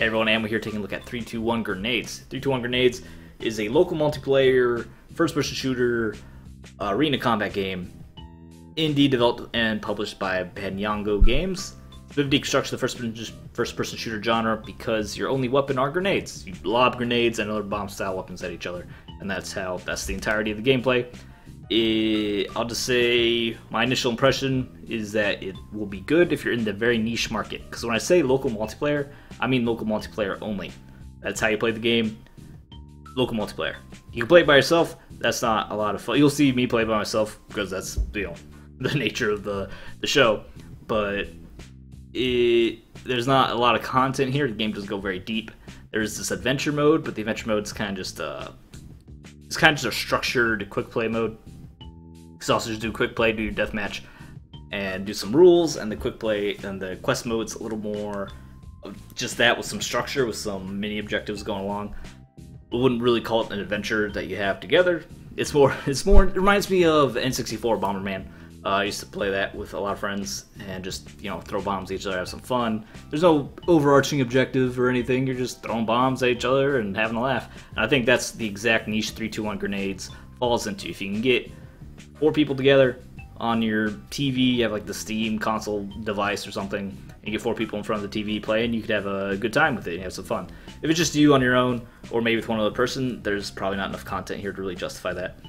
Hey everyone, Ammo here taking a look at 3-2-1 Grenades. 3-2-1 Grenades is a local multiplayer, first-person shooter, arena combat game, indie developed and published by Banyango Games. It's a bit of deconstruction of the first-person shooter genre because your only weapon are grenades. You lob grenades and other bomb-style weapons at each other, and that's the entirety of the gameplay. I'll just say my initial impression is that it will be good if you're in the very niche market. Because when I say local multiplayer, I mean local multiplayer only. That's how you play the game. Local multiplayer. You can play it by yourself. That's not a lot of fun. You'll see me play by myself because that's, you know, the nature of the show. But there's not a lot of content here. The game doesn't go very deep. There's this adventure mode, but the adventure mode is kind of just it's kind of just a structured quick play mode. You can also just do quick play, do your deathmatch, and do some rules, and the quick play and the quest mode's a little more just that with some structure, with some mini objectives going along. I wouldn't really call it an adventure that you have together. It reminds me of N64 Bomberman. I used to play that with a lot of friends and just, you know, throw bombs at each other, have some fun. There's no overarching objective or anything. You're just throwing bombs at each other and having a laugh. And I think that's the exact niche 3-2-1 Grenades falls into. If you can get 4 people together on your TV, you have like the Steam console device or something, and you get 4 people in front of the TV playing, you could have a good time with it and have some fun. If it's just you on your own, or maybe with one other person, there's probably not enough content here to really justify that.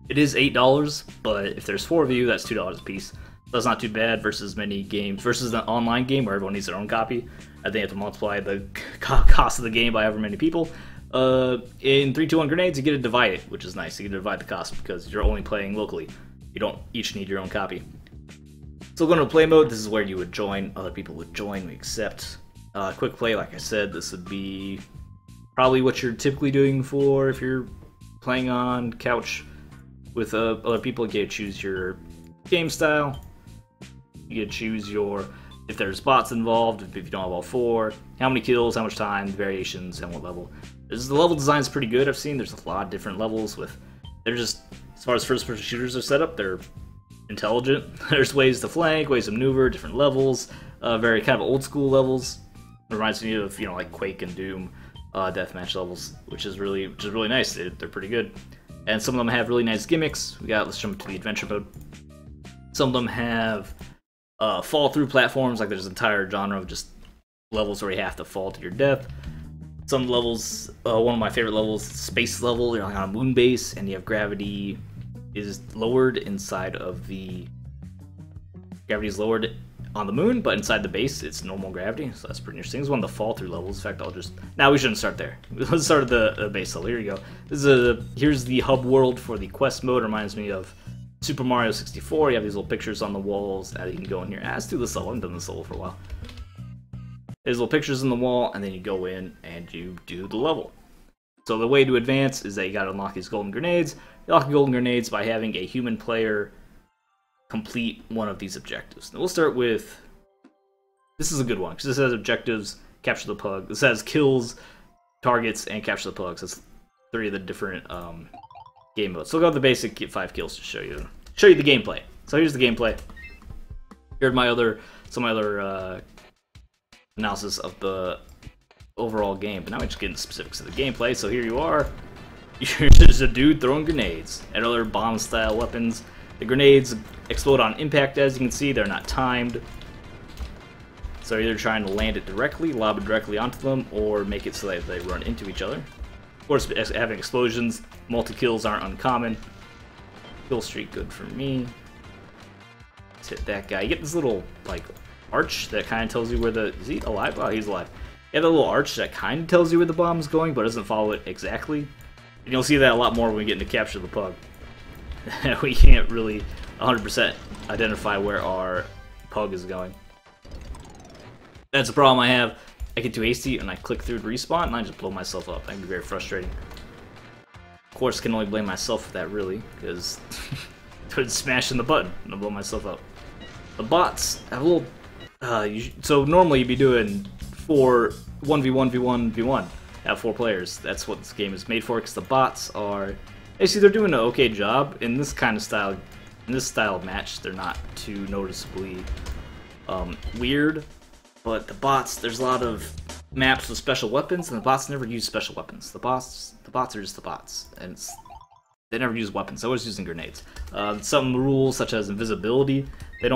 It is $8, but if there's 4 of you, that's $2 a piece. That's not too bad versus many games. Versus an online game where everyone needs their own copy, I think you have to multiply the cost of the game by however many people. In 3-2-1 Grenades, you get to divide it, which is nice. You get to divide the cost because you're only playing locally. You don't each need your own copy. So going to play mode, this is where you would join. Other people would join. We accept. Quick play, like I said, this would be probably what you're typically doing for if you're playing on couch with other people. You get to choose your game style. You get to choose your, if there's bots involved, if you don't have all 4, how many kills, how much time, variations, and what level. The level design is pretty good. I've seen there's a lot of different levels with. They're just, as far as first-person shooters are set up, they're intelligent. There's ways to flank, ways to maneuver, different levels, very kind of old-school levels. It reminds me of, you know, like Quake and Doom deathmatch levels, which is really nice. They're pretty good, and some of them have really nice gimmicks. Let's jump to the adventure mode. Some of them have fall-through platforms, like there's an entire genre of just levels where you have to fall to your death. Some levels, one of my favorite levels, space level, you're like on a moon base, and you have gravity is lowered inside of the... Gravity is lowered on the moon, but inside the base, it's normal gravity, so that's pretty interesting. This is one of the fall-through levels. In fact, I'll just... Now, we shouldn't start there. Let's start at the base level. Here you go. Here's the hub world for the quest mode. Reminds me of Super Mario 64. You have these little pictures on the walls that you can go in here. Let's do this level. I haven't done this level for a while. There's little pictures on the wall, and then you go in and you do the level. So the way to advance is that you gotta unlock these golden grenades. You unlock golden grenades by having a human player complete one of these objectives. Now we'll start with... This is a good one, because this has objectives, capture the pug. This has kills, targets, and capture the pugs. That's 3 of the different game modes. So we'll go with the basic, get 5 kills to show you the gameplay. So here's the gameplay. Here's some of my other analysis of the overall game, but now we just get into specifics of the gameplay. So here you are, you're just a dude throwing grenades and other bomb-style weapons. The grenades explode on impact, as you can see. They're not timed, so you're either trying to land it directly, lob it directly onto them, or make it so that they run into each other. Of course, having explosions, multi-kills aren't uncommon. Kill streak, good for me. Let's hit that guy. You get this little, like, arch that kind of tells you where the... Is he alive? Oh, he's alive. You have a little arch that kind of tells you where the bomb's going, but doesn't follow it exactly. And you'll see that a lot more when we get into capture the pug. We can't really 100% identify where our pug is going. That's a problem I have. I get too hasty and I click through to respawn and I just blow myself up. That can be very frustrating. Of course, I can only blame myself for that, really, because I'm smashing the button and I blow myself up. The bots have a little... so normally you'd be doing 1v1v1v1, have 4 players. That's what this game is made for, because the bots are... Actually, they're doing an okay job. In this kind of style, in this style of match, they're not too noticeably weird. But the bots, there's a lot of maps with special weapons, and the bots never use special weapons. The bots are just the bots, and they never use weapons. They're always using grenades. Some rules such as invisibility, they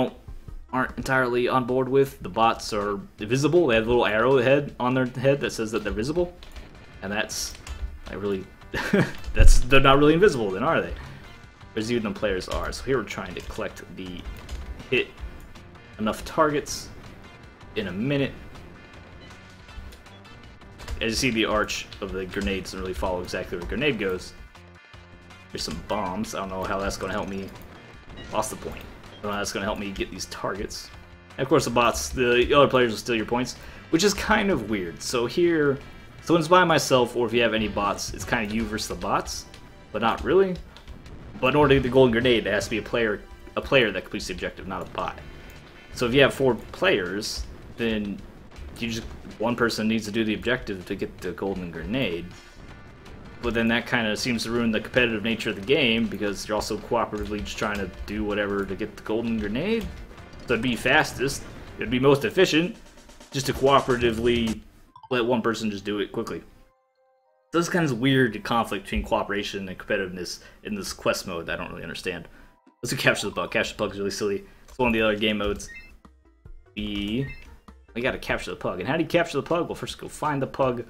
aren't entirely on board with. The bots are invisible. They have a little arrow head on their head that says that they're visible, and they're not really invisible, then, are they? Whereas even the players are. So here we're trying to hit enough targets in a minute. As you see, the arch of the grenade doesn't really follow exactly where the grenade goes. There's some bombs. I don't know how that's going to help me. Lost the point. I don't know how that's going to help me get these targets. And of course, the other players will steal your points, which is kind of weird. So here, when it's by myself, or if you have any bots, it's kind of you versus the bots, but not really. But in order to get the golden grenade, it has to be a player that completes the objective, not a bot. So if you have 4 players, then one person needs to do the objective to get the golden grenade. But then that kind of seems to ruin the competitive nature of the game, because you're also cooperatively just trying to do whatever to get the golden grenade. So it'd be fastest, it'd be most efficient, just to cooperatively let one person just do it quickly. So this kind of weird conflict between cooperation and competitiveness in this quest mode that I don't really understand. Let's do capture the bug. Capture the bug is really silly. It's one of the other game modes. We gotta capture the pug. And how do you capture the pug? Well, first go find the pug.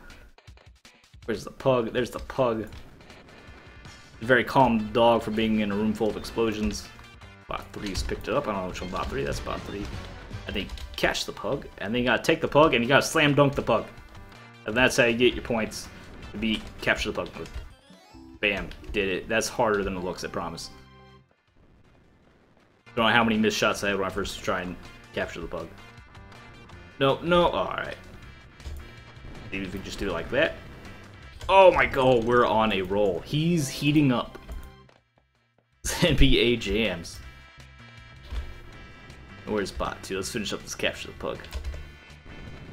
Where's the pug? There's the pug. A very calm dog for being in a room full of explosions. Bot 3's picked it up. I don't know which one bot 3. That's bot 3. And then catch the pug. And then you gotta take the pug and you gotta slam dunk the pug. And that's how you get your points to beat capture the pug mode. Bam. Did it. That's harder than it looks, I promise. Don't know how many missed shots I had when I first tried and capture the pug. No. Alright. Maybe if we just do it like that. Oh my god, we're on a roll. He's heating up. NBA jams. Where's bot 2? Let's finish up this capture the pug.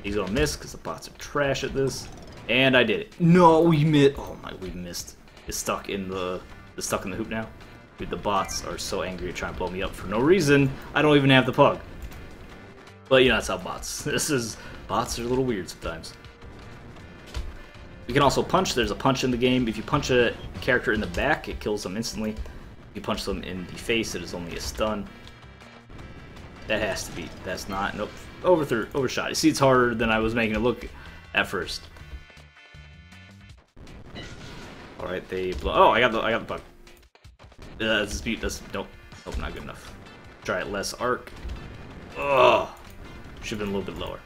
He's gonna miss because the bots are trash at this. And I did it. No, we missed. Oh my, we missed. It's stuck in the hoop now. Dude, the bots are so angry at trying to blow me up for no reason. I don't even have the pug. But you know, that's how bots. Bots are a little weird sometimes. You can also punch. There's a punch in the game. If you punch a character in the back, it kills them instantly. If you punch them in the face, it is only a stun. That has to be. That's not. Nope. Overshot. You see, it's harder than I was making it look at first. All right, they blow. Oh, I got the bug. Nope, not good enough. Try it less arc. Oh, should have been a little bit lower.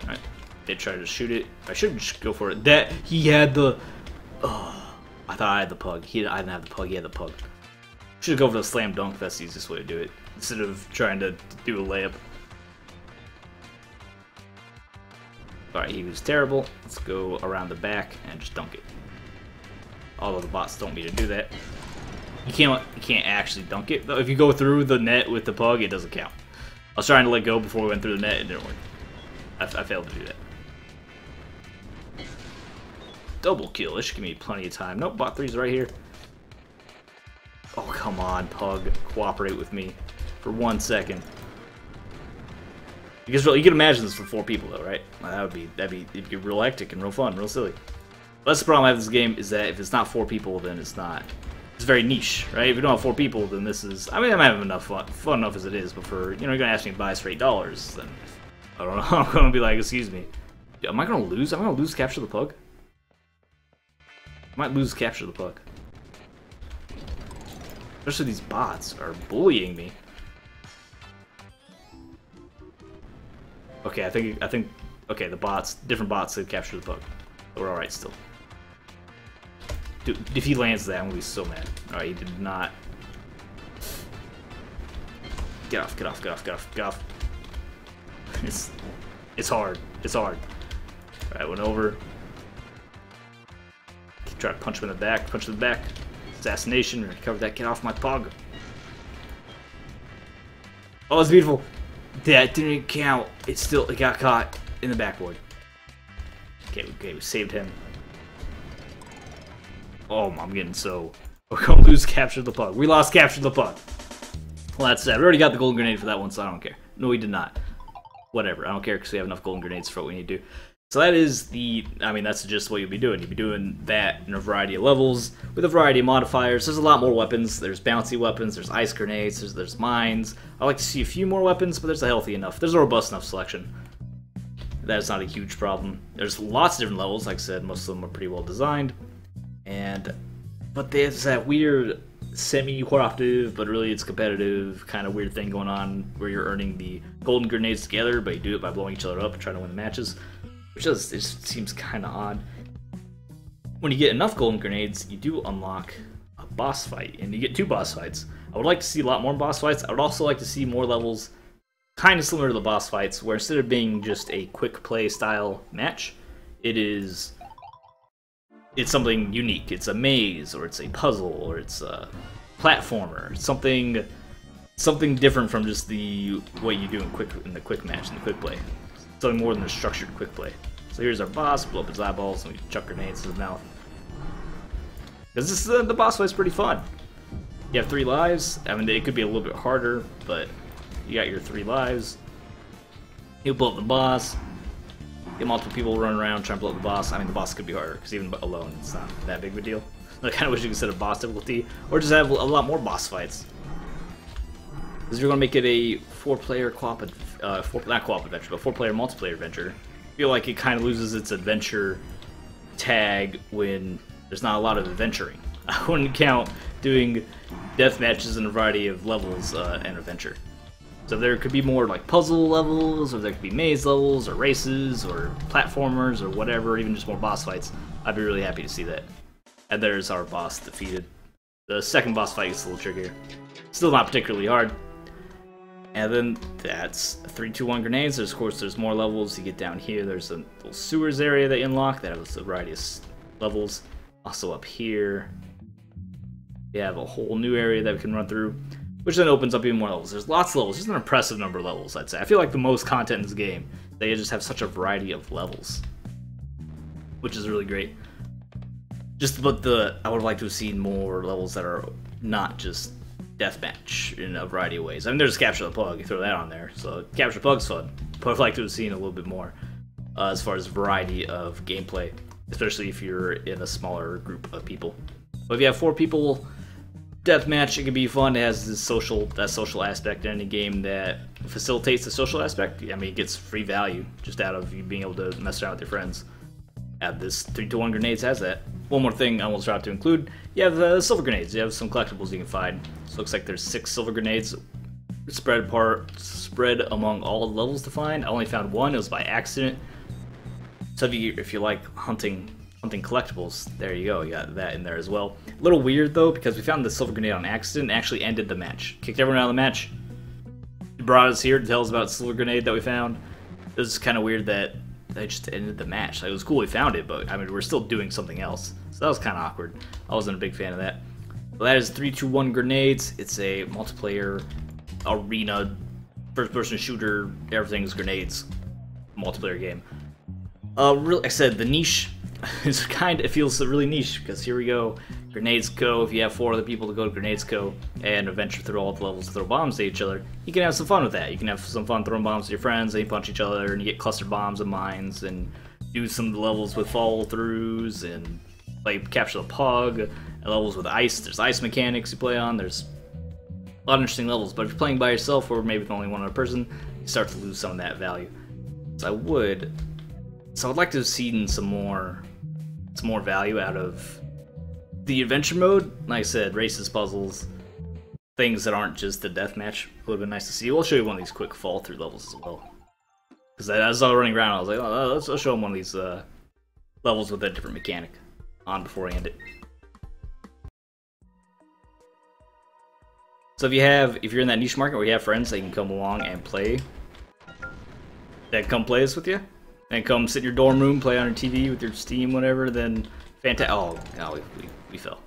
All right, they tried to shoot it. I should just go for it. He had the. Oh, I thought I had the pug. I didn't have the pug. He had the pug. Should go for the slam dunk. That's the easiest way to do it instead of trying to do a layup. Alright, he was terrible. Let's go around the back and just dunk it. Although the bots don't mean to do that. You can't actually dunk it, though. If you go through the net with the pug, it doesn't count. I was trying to let go before we went through the net, and it didn't work. I failed to do that. Double kill. This should give me plenty of time. Nope, bot 3's right here. Oh, come on, pug. Cooperate with me for 1 second. Because you can imagine this for 4 people, though, right? Well, it'd be real hectic and real fun, real silly. But that's the problem I have with this game, is that if it's not 4 people, then it's not. It's very niche, right? If you don't have 4 people, then this is. I mean, I'm having enough fun enough as it is. But for you're gonna ask me to buy this for $8, then I don't know. I'm gonna be like, excuse me, am I gonna lose? Am I gonna lose capture the pug? I might lose capture the pug. Especially these bots are bullying me. Okay, I think. Okay, the bots, different bots that capture the pug. But we're all right still. Dude, if he lands that, I'm gonna be so mad. All right, he did not. Get off! Get off! Get off! Get off! Get off! It's hard. It's hard. All right, went over. Try to punch him in the back. Punch in the back. Assassination. Recover that. Get off my pug. Oh, it's beautiful. That didn't count. It got caught in the backboard. Okay, we saved him. Oh, I'm getting so. We're gonna lose capture the pug. We lost capture the pug. Well, that's sad. We already got the golden grenade for that one, so I don't care. No, we did not. whatever. I don't care because we have enough golden grenades for what we need to do. So that is that's just what you'll be doing. You'll be doing that in a variety of levels with a variety of modifiers. There's a lot more weapons. There's bouncy weapons, there's ice grenades, there's mines. I like to see a few more weapons, but there's a healthy enough. There's a robust enough selection. That is not a huge problem. There's lots of different levels. Like I said, most of them are pretty well designed. But there's that weird semi-cooperative, but really it's competitive kind of weird thing going on where you're earning the golden grenades together, but you do it by blowing each other up and trying to win the matches. Which just seems kind of odd. When you get enough golden grenades, you do unlock a boss fight, and you get 2 boss fights. I would like to see a lot more boss fights. I would also like to see more levels kind of similar to the boss fights, where instead of being just a quick play style match, it's something unique. It's a maze, or it's a puzzle, or it's a platformer. Something different from just what you do in the quick match, in the quick play. Something more than a structured quick play. So here's our boss, blow up his eyeballs, and we chuck grenades in his mouth. Because the boss fight's pretty fun. You have 3 lives. I mean, it could be a little bit harder, but you got your 3 lives. You blow up the boss. Get multiple people running around trying to blow up the boss. I mean, the boss could be harder, because even alone, it's not that big of a deal. I kind of wish you could set a boss difficulty, or just have a lot more boss fights. Because if you're going to make it a 4-player not co-op adventure, but 4-player multiplayer adventure, I feel like it kind of loses its adventure tag when there's not a lot of adventuring. I wouldn't count doing death matches in a variety of levels an adventure. So there could be more like puzzle levels, or there could be maze levels, or races, or platformers, or whatever, even just more boss fights. I'd be really happy to see that. And there's our boss defeated. The second boss fight is a little trickier. Still not particularly hard. And then that's 3, 2, 1 grenades. Of course, there's more levels. You get down here, there's a little sewers area that you unlock that has a variety of levels. Also up here, you have a whole new area that we can run through, which then opens up even more levels. There's lots of levels. There's an impressive number of levels, I'd say. I feel like the most content in this game, they just have such a variety of levels, which is really great. I would like to have seen more levels that are not just deathmatch in a variety of ways. I mean, there's Capture the Pug, you throw that on there, so Capture the Pug's fun, but I'd like to have seen a little bit more as far as variety of gameplay, especially if you're in a smaller group of people. But if you have 4 people, deathmatch, it can be fun. It has this that social aspect in any game that facilitates the social aspect. I mean, it gets free value just out of you being able to mess around with your friends. This 3, 2, 1 grenades has that. One more thing I almost forgot to include, you have silver grenades. You have some collectibles you can find. So it looks like there's 6 silver grenades spread among all the levels to find. I only found 1, it was by accident. So if you like hunting collectibles, there you go, you got that in there as well. A little weird though, because we found the silver grenade on accident and actually ended the match. Kicked everyone out of the match. It brought us here to tell us about the silver grenade that we found. It was kind of weird that they just ended the match. Like, it was cool we found it, but I mean, we're still doing something else. So that was kind of awkward. I wasn't a big fan of that. Well, that is 3, 2, 1 grenades. It's a multiplayer arena, first-person shooter, everything's grenades, multiplayer game. Like I said, the niche is it feels really niche, because here we go. Grenades go. If you have 4 other people to go to grenades go and adventure through all the levels, throw bombs at each other, you can have some fun with that. You can have some fun throwing bombs at your friends, and you punch each other, and you get cluster bombs and mines, and do some levels with follow-throughs, and play Capture the Pug, and levels with ice. There's ice mechanics you play on. There's a lot of interesting levels, but if you're playing by yourself, or maybe with only one other person, you start to lose some of that value. So I'd like to have seen some more value out of the adventure mode. Like I said, races, puzzles, things that aren't just the deathmatch. Would have been nice to see. We'll show you one of these quick fall through levels as well. Because as I was running around, I was like, oh, let's show them one of these levels with a different mechanic on before I end it. So if you're in that niche market where you have friends that can come along and play, that come play this with you, and come sit in your dorm room, play on your TV with your Steam, whatever, then fantastic. Oh, no, we fell.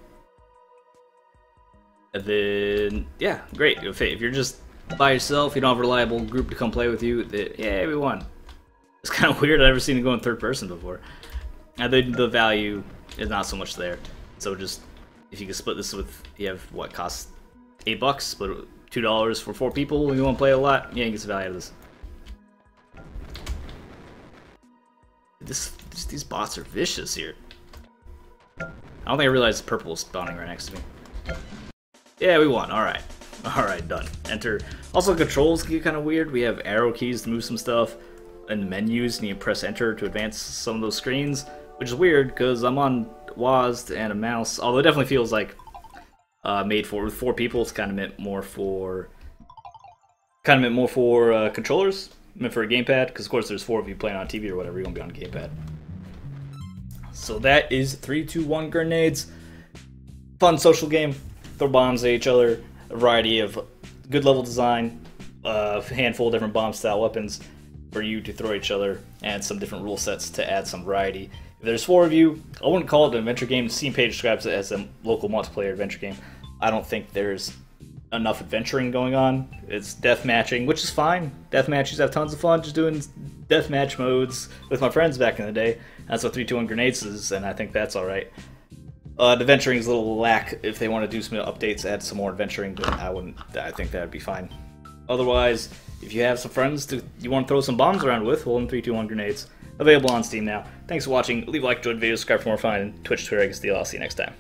And then, yeah, great. If you're just by yourself, you don't have a reliable group to come play with you, then, yeah, we won. It's kind of weird. I've never seen it go in third person before. And then the value is not so much there. So just, if you can split this with, you have what costs $8, split $2 for 4 people, and you want to play a lot, yeah, you get some value out of this. these bots are vicious here. I don't think I realized purple is spawning right next to me. Yeah, we won. Alright. Alright, done. Enter. Also, controls get kind of weird. We have arrow keys to move some stuff. In the menus, and you press enter to advance some of those screens, which is weird because I'm on WASD and a mouse. Although it definitely feels like made for with 4 people. It's kind of meant more for controllers, meant for a gamepad. Because of course there's 4 of you playing on TV or whatever. You're gonna be on a gamepad. So that is 3, 2, 1 grenades. Fun social game. Throw bombs at each other. A variety of good level design. A handful of different bomb style weapons for you to throw at each other, and some different rule sets to add some variety. If there's 4 of you, I wouldn't call it an adventure game. The Steam page describes it as a local multiplayer adventure game. I don't think there's enough adventuring going on. It's deathmatching, which is fine. Deathmatches have tons of fun just doing deathmatch modes with my friends back in the day. That's what 3, 2, 1 grenades is, and I think that's alright. The adventuring is a little lack. If they want to do some updates, add some more adventuring, but I think that would be fine. Otherwise, if you have some friends you want to throw some bombs around with, hold them 3, 2, 1 grenades. Available on Steam now. Thanks for watching. Leave a like, enjoy the video, subscribe for more fun, and Twitch, Twitter, I guess. I'll see you next time.